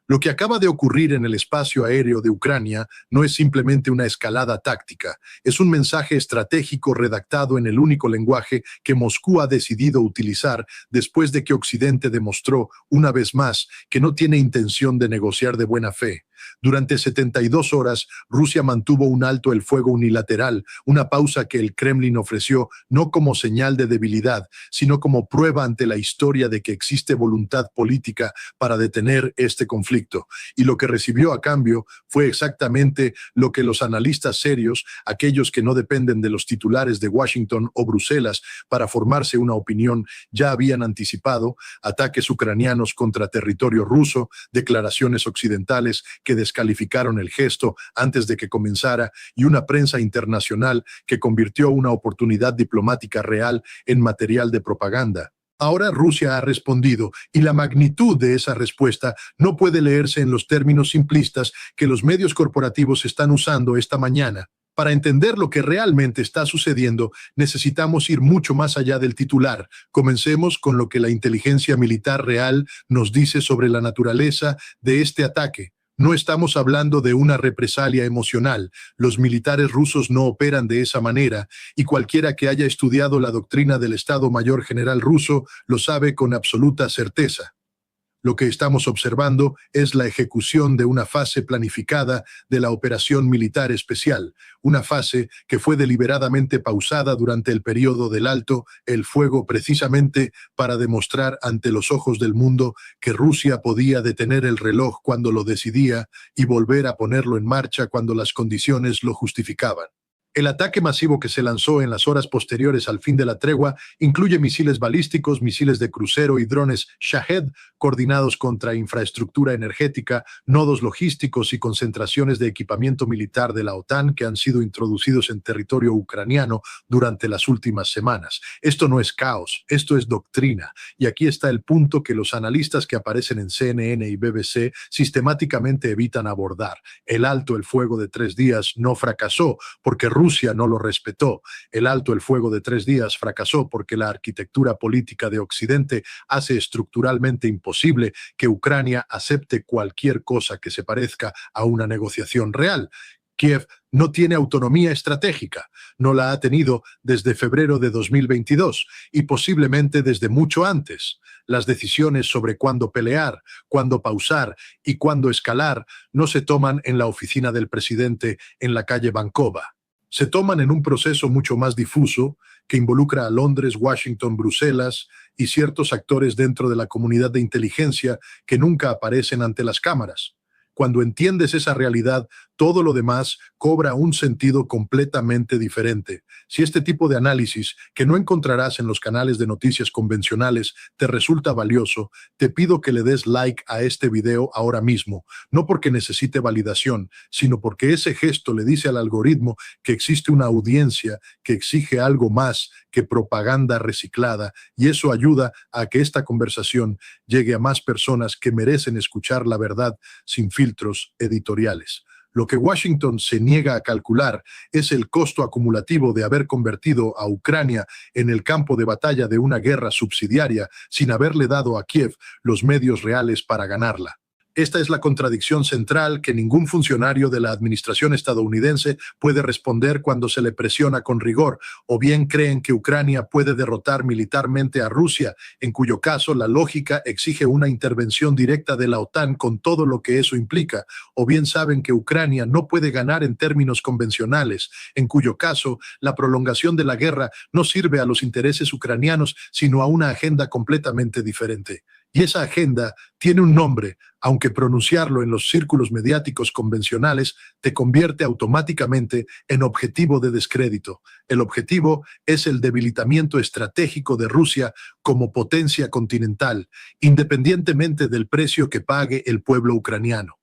Lo que acaba de ocurrir en el espacio aéreo de Ucrania no es simplemente una escalada táctica, es un mensaje estratégico redactado en el único lenguaje que Moscú ha decidido utilizar después de que Occidente demostró, una vez más, que no tiene intención de negociar de buena fe. Durante 72 horas, Rusia mantuvo un alto el fuego unilateral, una pausa que el Kremlin ofreció no como señal de debilidad, sino como prueba ante la historia de que existe voluntad política para detener este conflicto. Y lo que recibió a cambio fue exactamente lo que los analistas serios, aquellos que no dependen de los titulares de Washington o Bruselas para formarse una opinión, ya habían anticipado: ataques ucranianos contra territorio ruso, declaraciones occidentales que descalificaron el gesto antes de que comenzara, y una prensa internacional que convirtió una oportunidad diplomática real en material de propaganda. Ahora Rusia ha respondido, y la magnitud de esa respuesta no puede leerse en los términos simplistas que los medios corporativos están usando esta mañana. Para entender lo que realmente está sucediendo, necesitamos ir mucho más allá del titular. Comencemos con lo que la inteligencia militar real nos dice sobre la naturaleza de este ataque. No estamos hablando de una represalia emocional. Los militares rusos no operan de esa manera, y cualquiera que haya estudiado la doctrina del Estado Mayor General ruso lo sabe con absoluta certeza. Lo que estamos observando es la ejecución de una fase planificada de la operación militar especial, una fase que fue deliberadamente pausada durante el periodo del alto el fuego, precisamente para demostrar ante los ojos del mundo que Rusia podía detener el reloj cuando lo decidía y volver a ponerlo en marcha cuando las condiciones lo justificaban. El ataque masivo que se lanzó en las horas posteriores al fin de la tregua incluye misiles balísticos, misiles de crucero y drones Shahed coordinados contra infraestructura energética, nodos logísticos y concentraciones de equipamiento militar de la OTAN que han sido introducidos en territorio ucraniano durante las últimas semanas. Esto no es caos, esto es doctrina. Y aquí está el punto que los analistas que aparecen en CNN y BBC sistemáticamente evitan abordar. El alto el fuego de 3 días no fracasó porque Rusia no lo respetó. El alto el fuego de 3 días fracasó porque la arquitectura política de Occidente hace estructuralmente imposible que Ucrania acepte cualquier cosa que se parezca a una negociación real. Kiev no tiene autonomía estratégica, no la ha tenido desde febrero de 2022 y posiblemente desde mucho antes. Las decisiones sobre cuándo pelear, cuándo pausar y cuándo escalar no se toman en la oficina del presidente en la calle Bankova. Se toman en un proceso mucho más difuso que involucra a Londres, Washington, Bruselas y ciertos actores dentro de la comunidad de inteligencia que nunca aparecen ante las cámaras. Cuando entiendes esa realidad, todo lo demás cobra un sentido completamente diferente. Si este tipo de análisis, que no encontrarás en los canales de noticias convencionales, te resulta valioso, te pido que le des like a este video ahora mismo, no porque necesite validación, sino porque ese gesto le dice al algoritmo que existe una audiencia que exige algo más que propaganda reciclada, y eso ayuda a que esta conversación llegue a más personas que merecen escuchar la verdad sin filtros editoriales. Lo que Washington se niega a calcular es el costo acumulativo de haber convertido a Ucrania en el campo de batalla de una guerra subsidiaria sin haberle dado a Kiev los medios reales para ganarla. Esta es la contradicción central que ningún funcionario de la administración estadounidense puede responder cuando se le presiona con rigor, o bien creen que Ucrania puede derrotar militarmente a Rusia, en cuyo caso la lógica exige una intervención directa de la OTAN con todo lo que eso implica, o bien saben que Ucrania no puede ganar en términos convencionales, en cuyo caso la prolongación de la guerra no sirve a los intereses ucranianos, sino a una agenda completamente diferente. Y esa agenda tiene un nombre, aunque pronunciarlo en los círculos mediáticos convencionales te convierte automáticamente en objetivo de descrédito. El objetivo es el debilitamiento estratégico de Rusia como potencia continental, independientemente del precio que pague el pueblo ucraniano.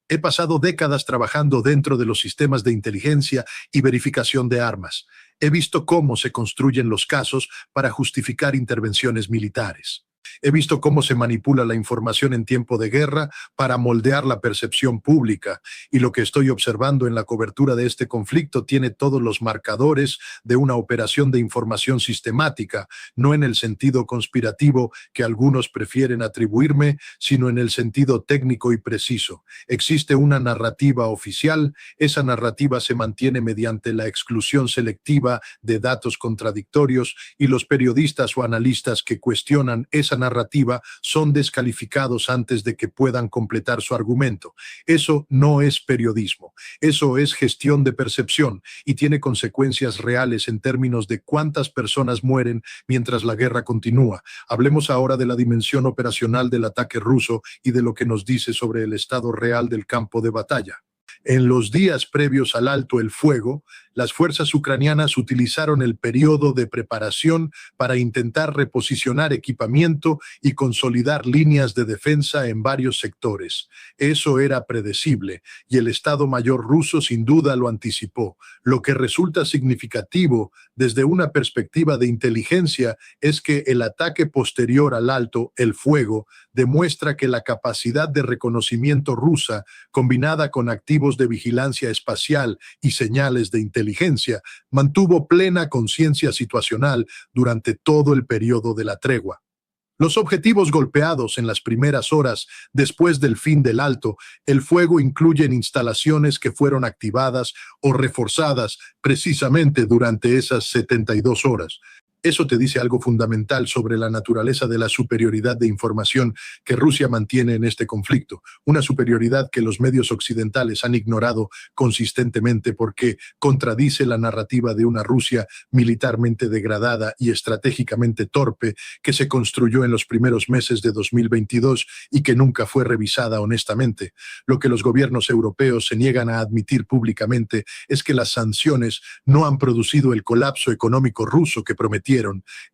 He pasado décadas trabajando dentro de los sistemas de inteligencia y verificación de armas. He visto cómo se construyen los casos para justificar intervenciones militares. He visto cómo se manipula la información en tiempo de guerra para moldear la percepción pública, y lo que estoy observando en la cobertura de este conflicto tiene todos los marcadores de una operación de información sistemática, no en el sentido conspirativo que algunos prefieren atribuirme, sino en el sentido técnico y preciso. Existe una narrativa oficial, esa narrativa se mantiene mediante la exclusión selectiva de datos contradictorios, y los periodistas o analistas que cuestionan esa narrativa son descalificados antes de que puedan completar su argumento. Eso no es periodismo, eso es gestión de percepción y tiene consecuencias reales en términos de cuántas personas mueren mientras la guerra continúa. Hablemos ahora de la dimensión operacional del ataque ruso y de lo que nos dice sobre el estado real del campo de batalla. En los días previos al alto el fuego, las fuerzas ucranianas utilizaron el periodo de preparación para intentar reposicionar equipamiento y consolidar líneas de defensa en varios sectores. Eso era predecible y el Estado Mayor ruso sin duda lo anticipó. Lo que resulta significativo desde una perspectiva de inteligencia es que el ataque posterior al alto el fuego demuestra que la capacidad de reconocimiento rusa, combinada con activos de vigilancia espacial y señales de inteligencia, mantuvo plena conciencia situacional durante todo el periodo de la tregua. Los objetivos golpeados en las primeras horas después del fin del alto el fuego incluyen instalaciones que fueron activadas o reforzadas precisamente durante esas 72 horas. Eso te dice algo fundamental sobre la naturaleza de la superioridad de información que Rusia mantiene en este conflicto, una superioridad que los medios occidentales han ignorado consistentemente porque contradice la narrativa de una Rusia militarmente degradada y estratégicamente torpe que se construyó en los primeros meses de 2022 y que nunca fue revisada honestamente. Lo que los gobiernos europeos se niegan a admitir públicamente es que las sanciones no han producido el colapso económico ruso que prometían.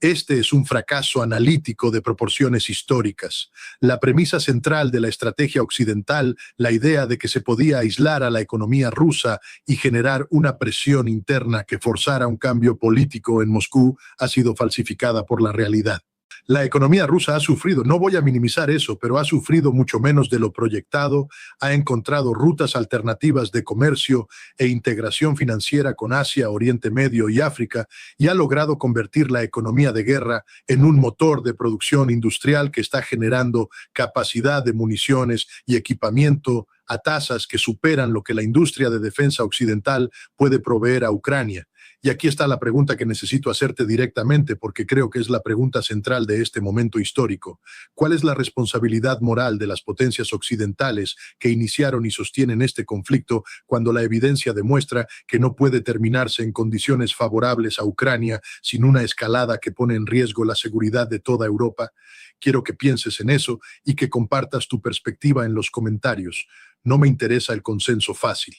Este es un fracaso analítico de proporciones históricas. La premisa central de la estrategia occidental, la idea de que se podía aislar a la economía rusa y generar una presión interna que forzara un cambio político en Moscú, ha sido falsificada por la realidad. La economía rusa ha sufrido, no voy a minimizar eso, pero ha sufrido mucho menos de lo proyectado, ha encontrado rutas alternativas de comercio e integración financiera con Asia, Oriente Medio y África, y ha logrado convertir la economía de guerra en un motor de producción industrial que está generando capacidad de municiones y equipamiento a tasas que superan lo que la industria de defensa occidental puede proveer a Ucrania. Y aquí está la pregunta que necesito hacerte directamente porque creo que es la pregunta central de este momento histórico. ¿Cuál es la responsabilidad moral de las potencias occidentales que iniciaron y sostienen este conflicto cuando la evidencia demuestra que no puede terminarse en condiciones favorables a Ucrania sin una escalada que pone en riesgo la seguridad de toda Europa? Quiero que pienses en eso y que compartas tu perspectiva en los comentarios. No me interesa el consenso fácil.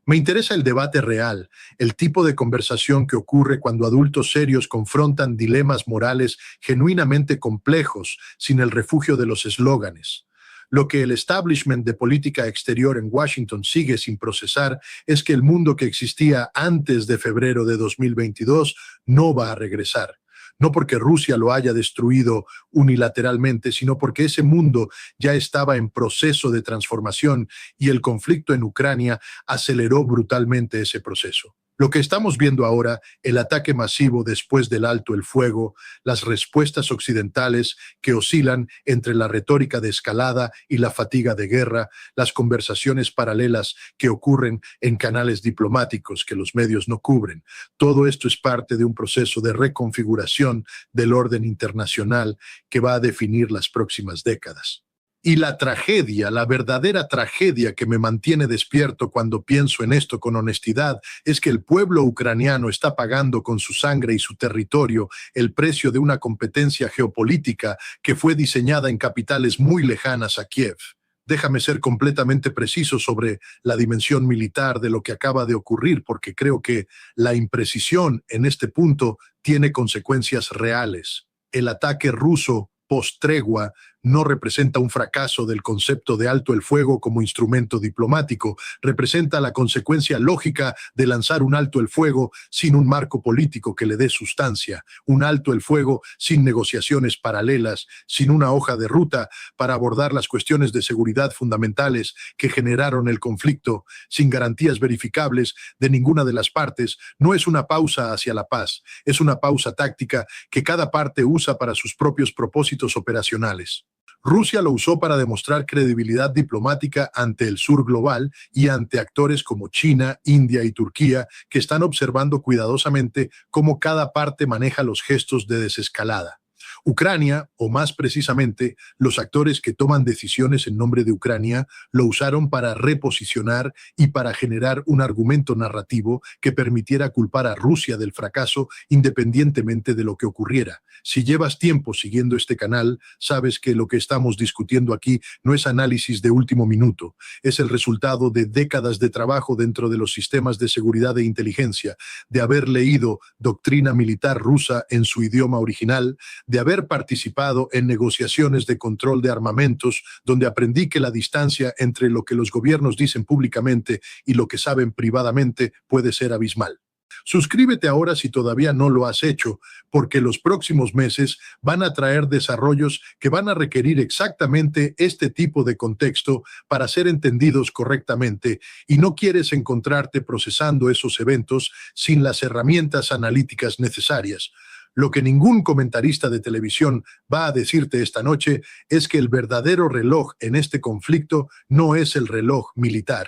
Me interesa el debate real, el tipo de conversación que ocurre cuando adultos serios confrontan dilemas morales genuinamente complejos sin el refugio de los eslóganes. Lo que el establishment de política exterior en Washington sigue sin procesar es que el mundo que existía antes de febrero de 2022 no va a regresar. No porque Rusia lo haya destruido unilateralmente, sino porque ese mundo ya estaba en proceso de transformación y el conflicto en Ucrania aceleró brutalmente ese proceso. Lo que estamos viendo ahora, el ataque masivo después del alto el fuego, las respuestas occidentales que oscilan entre la retórica de escalada y la fatiga de guerra, las conversaciones paralelas que ocurren en canales diplomáticos que los medios no cubren. Todo esto es parte de un proceso de reconfiguración del orden internacional que va a definir las próximas décadas. Y la tragedia, la verdadera tragedia que me mantiene despierto cuando pienso en esto con honestidad, es que el pueblo ucraniano está pagando con su sangre y su territorio el precio de una competencia geopolítica que fue diseñada en capitales muy lejanas a Kiev. Déjame ser completamente preciso sobre la dimensión militar de lo que acaba de ocurrir, porque creo que la imprecisión en este punto tiene consecuencias reales. El ataque ruso post-tregua no representa un fracaso del concepto de alto el fuego como instrumento diplomático, representa la consecuencia lógica de lanzar un alto el fuego sin un marco político que le dé sustancia, un alto el fuego sin negociaciones paralelas, sin una hoja de ruta para abordar las cuestiones de seguridad fundamentales que generaron el conflicto, sin garantías verificables de ninguna de las partes. No es una pausa hacia la paz, es una pausa táctica que cada parte usa para sus propios propósitos operacionales. Rusia lo usó para demostrar credibilidad diplomática ante el sur global y ante actores como China, India y Turquía, que están observando cuidadosamente cómo cada parte maneja los gestos de desescalada. Ucrania, o más precisamente, los actores que toman decisiones en nombre de Ucrania, lo usaron para reposicionar y para generar un argumento narrativo que permitiera culpar a Rusia del fracaso independientemente de lo que ocurriera. Si llevas tiempo siguiendo este canal, sabes que lo que estamos discutiendo aquí no es análisis de último minuto, es el resultado de décadas de trabajo dentro de los sistemas de seguridad e inteligencia, de haber leído doctrina militar rusa en su idioma original, de haber participado en negociaciones de control de armamentos, donde aprendí que la distancia entre lo que los gobiernos dicen públicamente y lo que saben privadamente puede ser abismal. Suscríbete ahora si todavía no lo has hecho, porque los próximos meses van a traer desarrollos que van a requerir exactamente este tipo de contexto para ser entendidos correctamente, y no quieres encontrarte procesando esos eventos sin las herramientas analíticas necesarias. Lo que ningún comentarista de televisión va a decirte esta noche es que el verdadero reloj en este conflicto no es el reloj militar.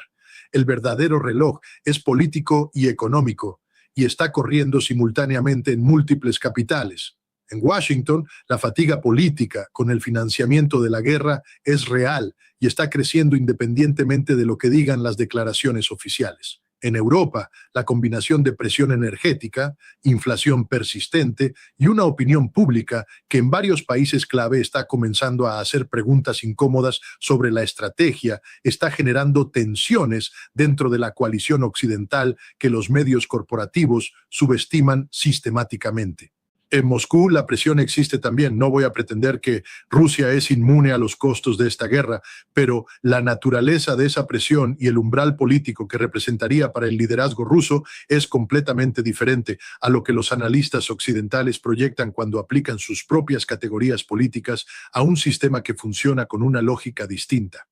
El verdadero reloj es político y económico, y está corriendo simultáneamente en múltiples capitales. En Washington, la fatiga política con el financiamiento de la guerra es real y está creciendo independientemente de lo que digan las declaraciones oficiales. En Europa, la combinación de presión energética, inflación persistente y una opinión pública que en varios países clave está comenzando a hacer preguntas incómodas sobre la estrategia, está generando tensiones dentro de la coalición occidental que los medios corporativos subestiman sistemáticamente. En Moscú la presión existe también. No voy a pretender que Rusia es inmune a los costos de esta guerra, pero la naturaleza de esa presión y el umbral político que representaría para el liderazgo ruso es completamente diferente a lo que los analistas occidentales proyectan cuando aplican sus propias categorías políticas a un sistema que funciona con una lógica distinta.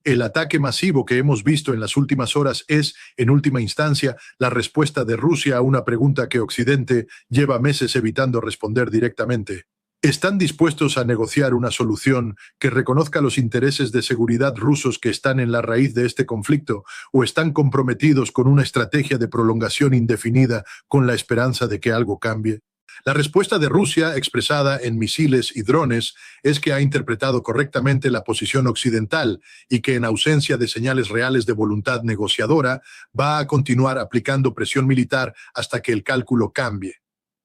El ataque masivo que hemos visto en las últimas horas es, en última instancia, la respuesta de Rusia a una pregunta que Occidente lleva meses evitando responder directamente. ¿Están dispuestos a negociar una solución que reconozca los intereses de seguridad rusos que están en la raíz de este conflicto, o están comprometidos con una estrategia de prolongación indefinida con la esperanza de que algo cambie? La respuesta de Rusia, expresada en misiles y drones, es que ha interpretado correctamente la posición occidental y que, en ausencia de señales reales de voluntad negociadora, va a continuar aplicando presión militar hasta que el cálculo cambie.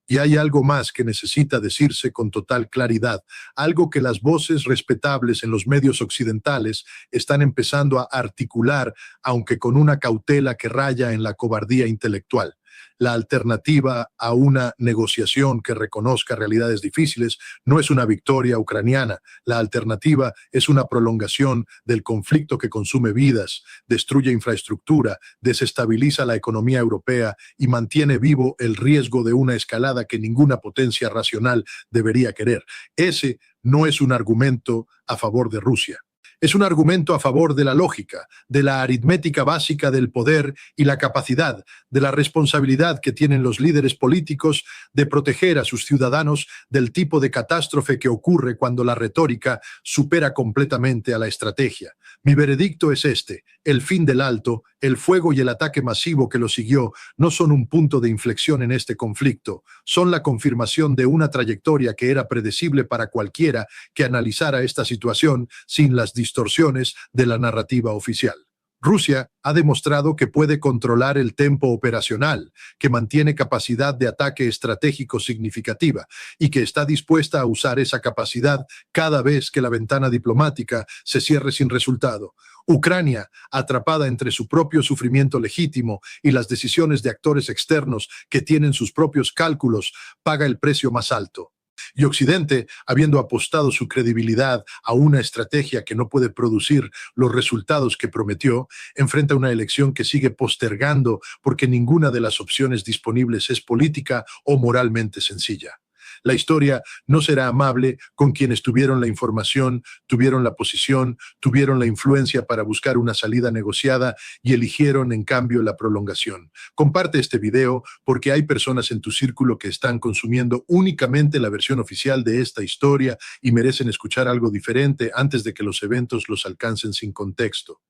Y hay algo más que necesita decirse con total claridad, algo que las voces respetables en los medios occidentales están empezando a articular, aunque con una cautela que raya en la cobardía intelectual. La alternativa a una negociación que reconozca realidades difíciles no es una victoria ucraniana. La alternativa es una prolongación del conflicto que consume vidas, destruye infraestructura, desestabiliza la economía europea y mantiene vivo el riesgo de una escalada que ninguna potencia racional debería querer. Ese no es un argumento a favor de Rusia. Es un argumento a favor de la lógica, de la aritmética básica del poder y la capacidad, de la responsabilidad que tienen los líderes políticos de proteger a sus ciudadanos del tipo de catástrofe que ocurre cuando la retórica supera completamente a la estrategia. Mi veredicto es este: el fin del alto, el fuego y el ataque masivo que lo siguió no son un punto de inflexión en este conflicto, son la confirmación de una trayectoria que era predecible para cualquiera que analizara esta situación sin las distorsiones de la narrativa oficial. Rusia ha demostrado que puede controlar el tempo operacional, que mantiene capacidad de ataque estratégico significativa y que está dispuesta a usar esa capacidad cada vez que la ventana diplomática se cierre sin resultado. Ucrania, atrapada entre su propio sufrimiento legítimo y las decisiones de actores externos que tienen sus propios cálculos, paga el precio más alto. Y Occidente, habiendo apostado su credibilidad a una estrategia que no puede producir los resultados que prometió, enfrenta una elección que sigue postergando porque ninguna de las opciones disponibles es política o moralmente sencilla. La historia no será amable con quienes tuvieron la información, tuvieron la posición, tuvieron la influencia para buscar una salida negociada y eligieron en cambio la prolongación. Comparte este video porque hay personas en tu círculo que están consumiendo únicamente la versión oficial de esta historia y merecen escuchar algo diferente antes de que los eventos los alcancen sin contexto.